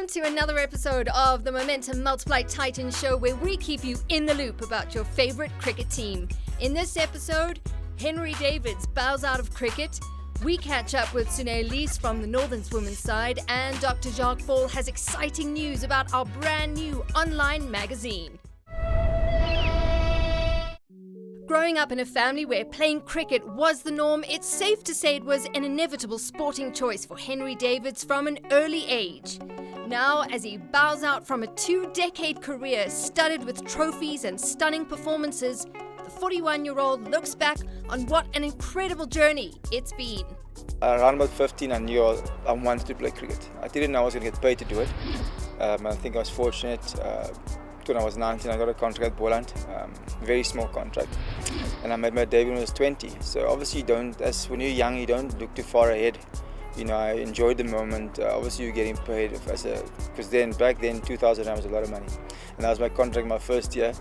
Welcome to another episode of the Momentum Multiply Titans show, where we keep you in the loop about your favorite cricket team. In this episode, Henry Davids bows out of cricket. We catch up with Sune Luus from the Northern women's side, and Dr. Jacques Ball has exciting news about our brand new online magazine. Growing up in a family where playing cricket was the norm, it's safe to say it was an inevitable sporting choice for Henry Davids from an early age. Now, as he bows out from a 2-decade career studded with trophies and stunning performances, the 41-year-old looks back on what an incredible journey it's been. Around about 15, I knew I wanted to play cricket. I didn't know I was going to get paid to do it. I think I was fortunate. When I was 19, I got a contract at Boland, very small contract, and I made my debut when I was 20. So obviously when you're young, you don't look too far ahead. You know, I enjoyed the moment. Obviously, you're getting paid because back then, 2,000 rand was a lot of money, and that was my contract my first year.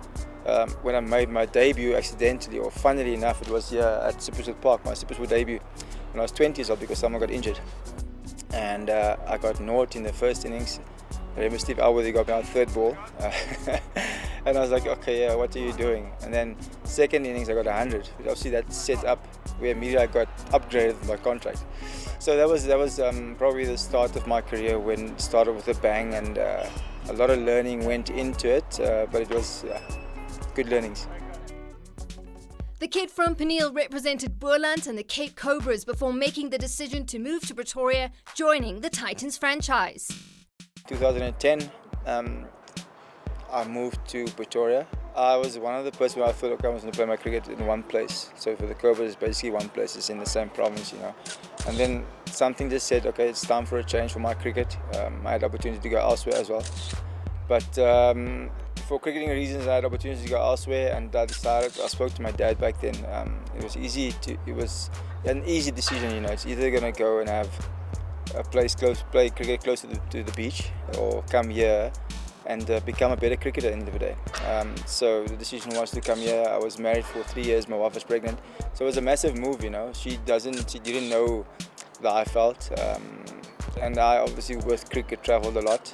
When I made my debut accidentally, or funnily enough, it was here at Supersport Park, my Supersport debut, when I was 20 years old, because someone got injured, and I got naught in the first innings. I remember Steve Alworthy got me out third ball, and I was like, okay, yeah, what are you doing? And then second innings I got 100. But obviously that set up where immediately I got upgraded with my contract. So that was probably the start of my career, when it started with a bang, and a lot of learning went into it, but it was good learnings. The kid from Peniel represented Boland and the Cape Cobras before making the decision to move to Pretoria, joining the Titans franchise. 2010, I moved to Pretoria. I was one of the persons where I thought, okay, I was going to play my cricket in one place. So for the Cobras, it's basically one place. It's in the same province, you know. And then something just said, okay, it's time for a change for my cricket. I had opportunity to go elsewhere as well. But for cricketing reasons, I had opportunity to go elsewhere, and I spoke to my dad back then. It was an easy decision, you know. It's either going to go and have a place play cricket closer to the beach, or come here and become a better cricketer at the end of the day. So the decision was to come here. I was married for 3 years. My wife was pregnant, so it was a massive move. You know, she didn't know that I felt, and I obviously with cricket travelled a lot.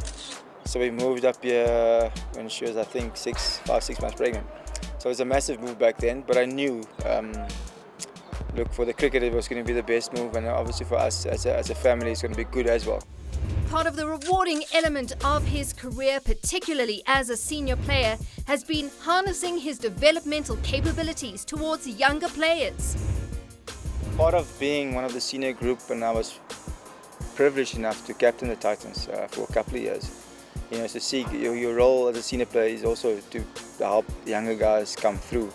So we moved up here when she was, I think, 6 months pregnant. So it was a massive move back then. But I knew. Look, for the cricket it was going to be the best move, and obviously for us as a family it's going to be good as well. Part of the rewarding element of his career, particularly as a senior player, has been harnessing his developmental capabilities towards younger players. Part of being one of the senior group, and I was privileged enough to captain the Titans for a couple of years. You know, to see your role as a senior player is also to help the younger guys come through.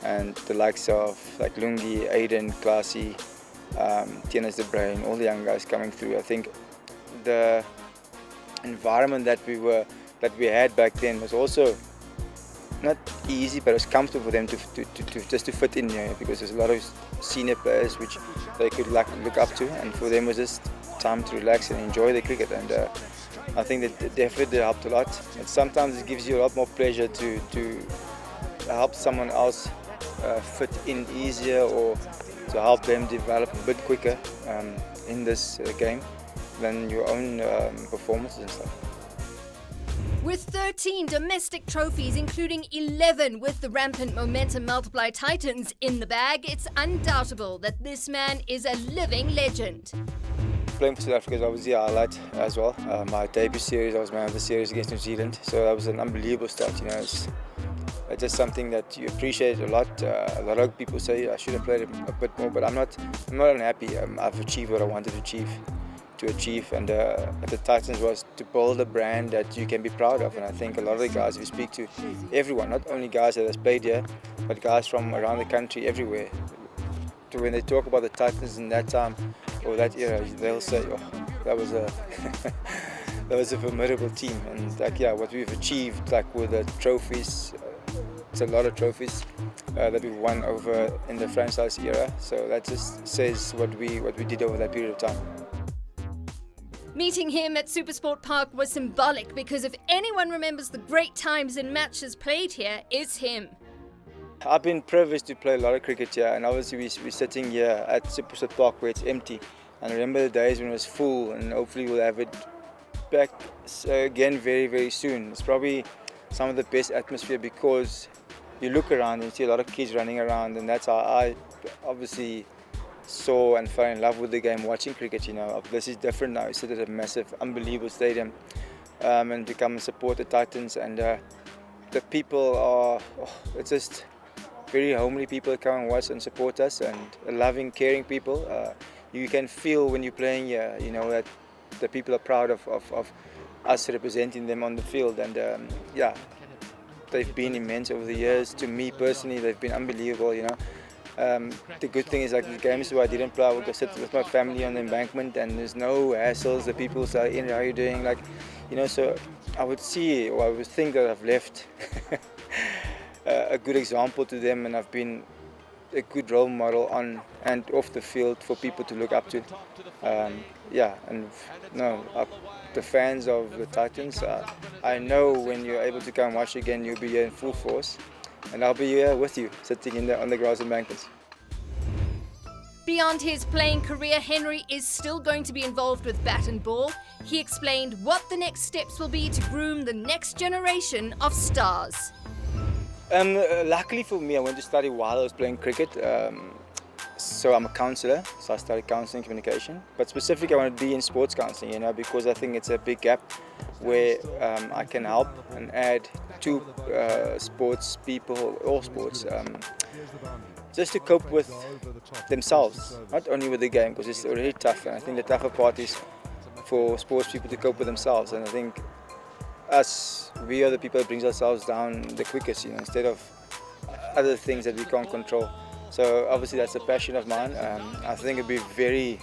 And the likes of like Lungi, Aiden, Classy, Tienes the Brain, all the young guys coming through. I think the environment that we had back then was also not easy, but it was comfortable for them to just to fit in here, because there's a lot of senior players which they could look up to, and for them it was just time to relax and enjoy the cricket. And I think that definitely helped a lot. And sometimes it gives you a lot more pleasure to help someone else fit in easier, or to help them develop a bit quicker in this game than your own performances and stuff. With 13 domestic trophies, including 11 with the rampant Momentum Multiply Titans in the bag, it's undoubtable that this man is a living legend. Playing for South Africa is obviously a highlight as well. My debut series, I was man of the series against New Zealand, so that was an unbelievable start. You know, it's just something that you appreciate a lot. A lot of people say I should have played a bit more, but I'm not unhappy. I've achieved what I wanted to achieve, and at the Titans was to build a brand that you can be proud of. And I think a lot of the guys, if you speak to everyone, not only guys that has played here, but guys from around the country, everywhere, when they talk about the Titans in that time or that era, they'll say, oh, that was a that was a formidable team. And like, yeah, what we've achieved, like with the trophies, it's a lot of trophies that we've won over in the franchise era. So that just says what we did over that period of time. Meeting him at Supersport Park was symbolic, because if anyone remembers the great times and matches played here, it's him. I've been privileged to play a lot of cricket here, and obviously we're sitting here at Supersport Park where it's empty. And I remember the days when it was full, and hopefully we'll have it back again very, very soon. It's probably some of the best atmosphere because you look around and you see a lot of kids running around, and that's how I obviously saw and fell in love with the game watching cricket. You know, this is different now. You sit at a massive, unbelievable stadium and become a support the Titans, and the people are, it's just very homely people that come and watch and support us, and loving, caring people. You can feel when you're playing here, you know, that the people are proud of us representing them on the field, and yeah, they've been immense over the years. To me personally, they've been unbelievable, you know. The good thing is, like, the games where I didn't play, I would go sit with my family on the embankment and there's no hassles. The people say, "How are you doing?" Like, you know, so I would see, or I would think that I've left a good example to them, and I've been a good role model on and off the field for people to look up to. Yeah, and no, the fans of the Titans, I know when you're able to come watch again, you'll be here in full force, and I'll be here with you, sitting on the grass embankments. Beyond his playing career, Henry is still going to be involved with bat and ball. He explained what the next steps will be to groom the next generation of stars. Luckily for me, I went to study while I was playing cricket. So I'm a counsellor, so I studied counselling communication. But specifically, I want to be in sports counselling, you know, because I think it's a big gap where I can help and add to sports people, all sports, just to cope with themselves, not only with the game, because it's already tough. And I think the tougher part is for sports people to cope with themselves. And I think we are the people that brings ourselves down the quickest, you know, instead of other things that we can't control. So obviously that's a passion of mine. I think it'd be very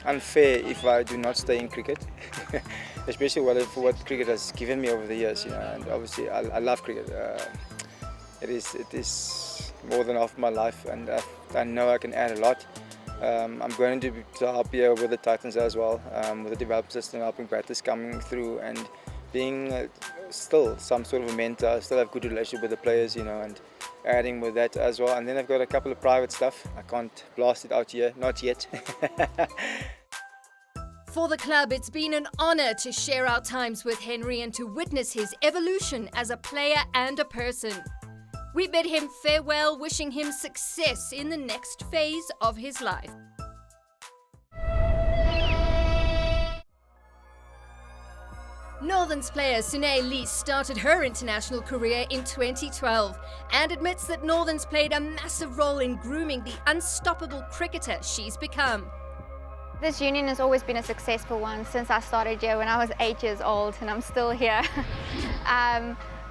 unfair if I do not stay in cricket, especially for what cricket has given me over the years, you know. And obviously I love cricket. It is more than half my life, and I know I can add a lot. I'm going to help here with the Titans as well, with the development system, helping batters coming through, and being still some sort of a mentor. I still have good relationship with the players, you know, and adding with that as well. And then I've got a couple of private stuff. I can't blast it out here, not yet. For the club, it's been an honour to share our times with Henry and to witness his evolution as a player and a person. We bid him farewell, wishing him success in the next phase of his life. Northern's player Sune Lee started her international career in 2012 and admits that Northern's played a massive role in grooming the unstoppable cricketer she's become. This union has always been a successful one since I started here when I was 8 years old, and I'm still here.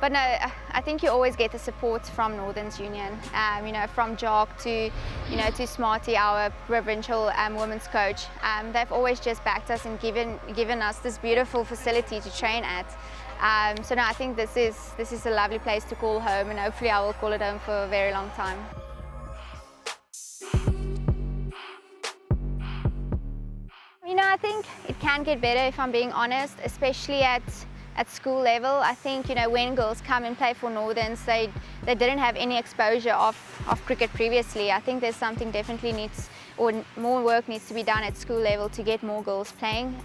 But no, I think you always get the support from Northern's Union, you know, from Jock to, you know, to Smarty, our provincial women's coach. They've always just backed us and given us this beautiful facility to train at. So no, I think this is a lovely place to call home, and hopefully I will call it home for a very long time. You know, I think it can get better, if I'm being honest, especially at school level. I think, you know, when girls come and play for Northerns, they didn't have any exposure of cricket previously. I think there's something definitely more work needs to be done at school level to get more girls playing.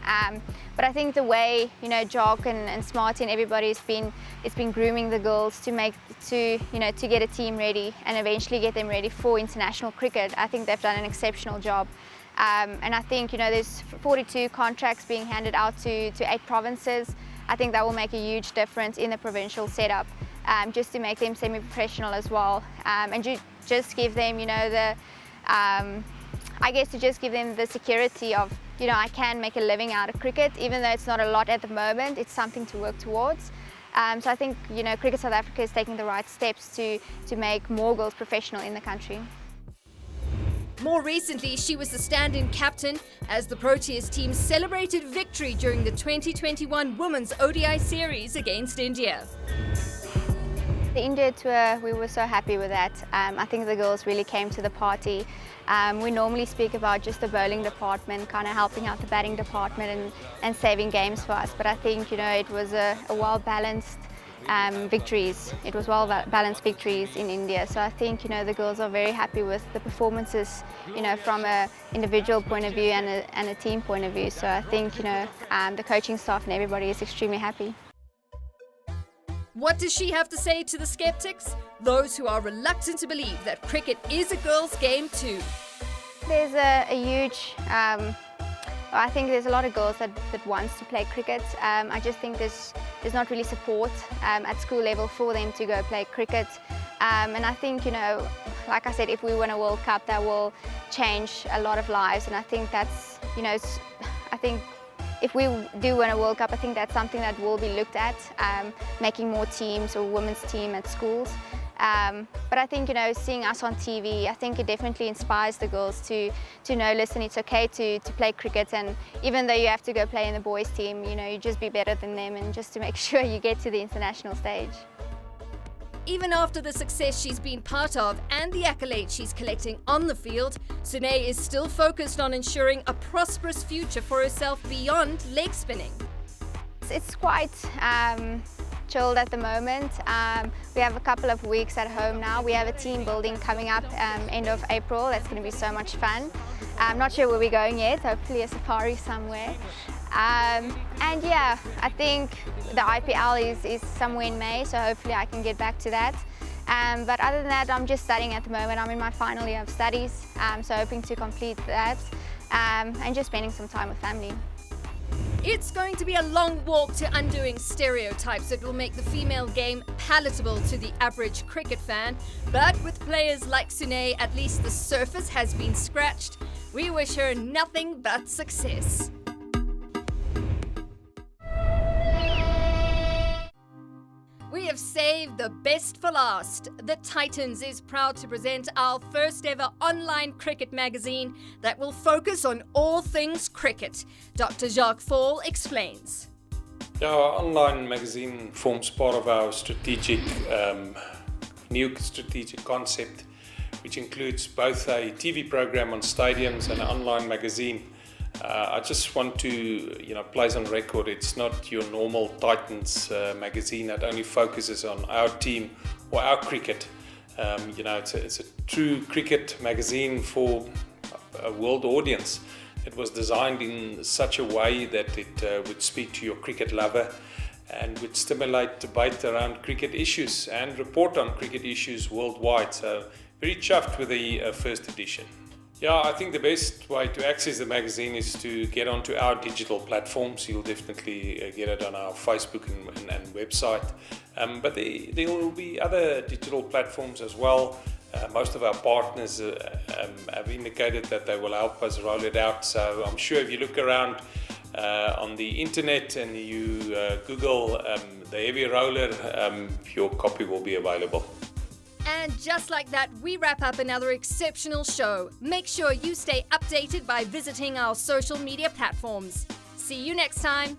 But I think the way, you know, Jock and Smarty and everybody's been grooming the girls to get a team ready and eventually get them ready for international cricket. I think they've done an exceptional job. And I think, you know, there's 42 contracts being handed out to 8 provinces. I think that will make a huge difference in the provincial setup, just to make them semi-professional as well, and just give them, you know, I guess to just give them the security of, you know, I can make a living out of cricket, even though it's not a lot at the moment. It's something to work towards. So I think, you know, Cricket South Africa is taking the right steps to make more girls professional in the country. More recently, she was the stand-in captain as the Proteas team celebrated victory during the 2021 Women's ODI Series against India. The India tour, we were so happy with that. I think the girls really came to the party. We normally speak about just the bowling department, kind of helping out the batting department and saving games for us. But I think, you know, it was a well-balanced victories. It was well balanced victories in India. So I think, you know, the girls are very happy with the performances, you know, from an individual point of view and a team point of view. So I think, you know, the coaching staff and everybody is extremely happy. What does she have to say to the skeptics? Those who are reluctant to believe that cricket is a girls' game too. There's a huge, I think there's a lot of girls that wants to play cricket. I just think there's not really support at school level for them to go play cricket. And I think, you know, like I said, if we win a World Cup, that will change a lot of lives. And I think that's, you know, I think if we do win a World Cup, I think that's something that will be looked at, making more teams or women's team at schools. But I think, you know, seeing us on TV, I think it definitely inspires the girls to know, listen, it's okay to play cricket, and even though you have to go play in the boys' team, you know, you just be better than them and just to make sure you get to the international stage. Even after the success she's been part of and the accolades she's collecting on the field, Sune is still focused on ensuring a prosperous future for herself beyond leg spinning. It's quite chilled at the moment. We have a couple of weeks at home now. We have a team building coming up end of April. That's going to be so much fun. I'm not sure where we're going yet, hopefully a safari somewhere. And yeah, I think the IPL is somewhere in May, so hopefully I can get back to that. But other than that, I'm just studying at the moment. I'm in my final year of studies, so hoping to complete that and just spending some time with family. It's going to be a long walk to undoing stereotypes that will make the female game palatable to the average cricket fan. But with players like Sune, at least the surface has been scratched. We wish her nothing but success. We have saved the best for last. The Titans is proud to present our first ever online cricket magazine that will focus on all things cricket. Dr. Jacques Fall explains. Our online magazine forms part of our new strategic concept, which includes both a TV program on stadiums and an online magazine. I just want to, place on record, it's not your normal Titans magazine that only focuses on our team or our cricket. It's a true cricket magazine for a world audience. It was designed in such a way that it would speak to your cricket lover and would stimulate debate around cricket issues and report on cricket issues worldwide. So very chuffed with the first edition. Yeah, I think the best way to access the magazine is to get onto our digital platforms. You'll definitely get it on our Facebook and website. But there will be other digital platforms as well. Most of our partners have indicated that they will help us roll it out. So I'm sure if you look around on the internet and you Google the heavy roller, your copy will be available. And just like that, we wrap up another exceptional show. Make sure you stay updated by visiting our social media platforms. See you next time.